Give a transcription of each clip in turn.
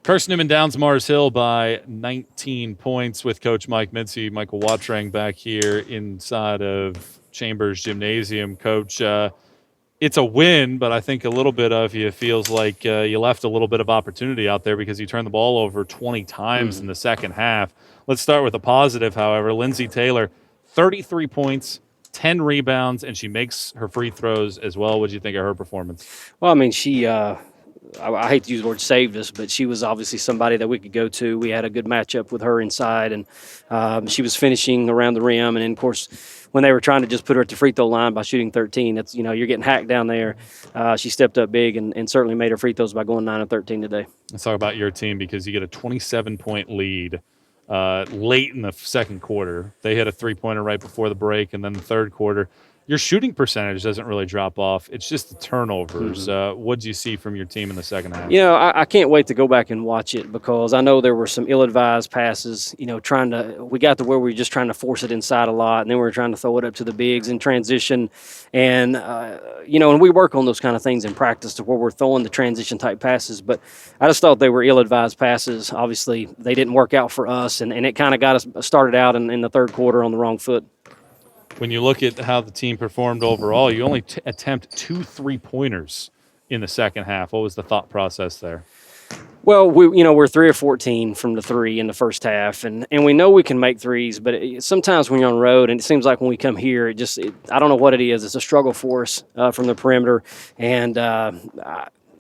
Carson-Newman downs Mars Hill by 19 points with Coach Mike Mincey. Michael Watrang back here inside of Chambers Gymnasium. Coach, it's a win, but I think a little bit of you feels like you left a little bit of opportunity out there because you turned the ball over 20 times in the second half. Let's start with a positive, however. Lindsey Taylor, 33 points, 10 rebounds, and she makes her free throws as well. What did you think of her performance? Well, I mean, she I hate to use the word saved us, but she was obviously somebody that we could go to. We had a good matchup with her inside, and she was finishing around the rim. And, then, of course, when they were trying to just put her at the free throw line by shooting 13, it's, you're getting hacked down there. She stepped up big and certainly made her free throws by going 9 of 13 today. Let's talk about your team because you get a 27-point lead late in the second quarter. They hit a three-pointer right before the break, and then the third quarter. Your shooting percentage doesn't really drop off. It's just the turnovers. What did you see from your team in the second half? I can't wait to go back and watch it because I know there were some ill-advised passes, we got to where we were just trying to force it inside a lot, and then we were trying to throw it up to the bigs in transition. And, and we work on those kind of things in practice to where we're throwing the transition-type passes. But I just thought they were ill-advised passes. Obviously, they didn't work out for us, and it kind of got us started out in the third quarter on the wrong foot. When you look at how the team performed overall, you only attempt 2 3-pointers in the second half. What was the thought process there? Well, we're 3 of 14 from the three in the first half, and we know we can make threes, but sometimes when you're on the road, and it seems like when we come here, I don't know what it is. It's a struggle for us from the perimeter, and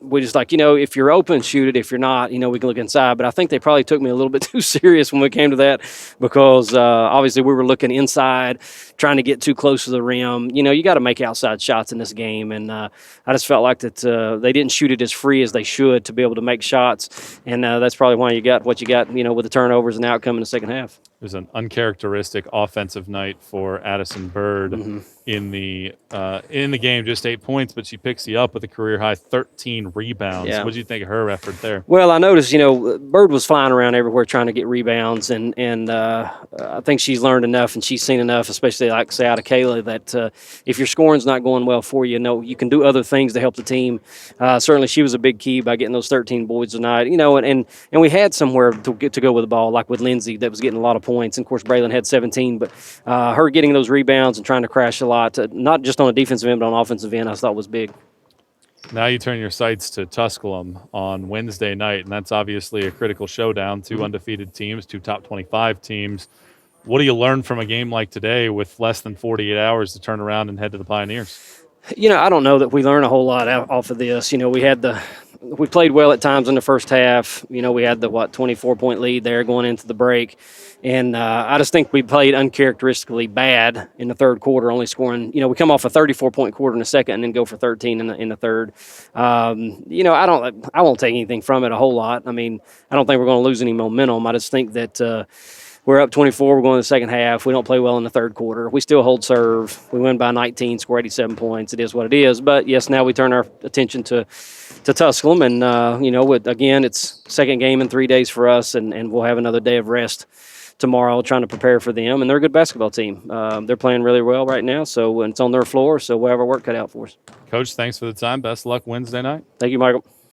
we just if you're open, shoot it. If you're not, we can look inside. But I think they probably took me a little bit too serious when we came to that because obviously we were looking inside, trying to get too close to the rim. You got to make outside shots in this game. And I just felt like that they didn't shoot it as free as they should to be able to make shots. And that's probably why you got what you got, with the turnovers and outcome in the second half. It was an uncharacteristic offensive night for Addison Bird in the game. Just 8 points, but she picks you up with a career-high 13 rebounds. Yeah. What did you think of her effort there? Well, I noticed, Bird was flying around everywhere trying to get rebounds, and I think she's learned enough and she's seen enough, especially, like, say, out of Kayla, that if your scoring's not going well for you, you can do other things to help the team. Certainly she was a big key by getting those 13 boards tonight, and we had somewhere to go with the ball, like with Lindsay that was getting a lot of points. And, of course, Braylon had 17, but her getting those rebounds and trying to crash a lot, not just on a defensive end, but on offensive end, I thought was big. Now you turn your sights to Tusculum on Wednesday night, and that's obviously a critical showdown. 2 undefeated teams, 2 top 25 teams. What do you learn from a game like today with less than 48 hours to turn around and head to the Pioneers? I don't know that we learn a whole lot off of this. We played well at times in the first half. We had the 24-point lead there going into the break. And I just think we played uncharacteristically bad in the third quarter, only scoring, we come off a 34-point quarter in the second and then go for 13 in the third. I won't take anything from it a whole lot. I mean, I don't think we're going to lose any momentum. I just think that we're up 24. We're going to the second half. We don't play well in the third quarter. We still hold serve. We win by 19, score 87 points. It is what it is. But, yes, now we turn our attention to Tusculum. And, again, it's second game in 3 days for us, and we'll have another day of rest tomorrow trying to prepare for them. And they're a good basketball team. They're playing really well right now, so it's on their floor, so we'll have our work cut out for us. Coach, thanks for the time. Best luck Wednesday night. Thank you, Michael.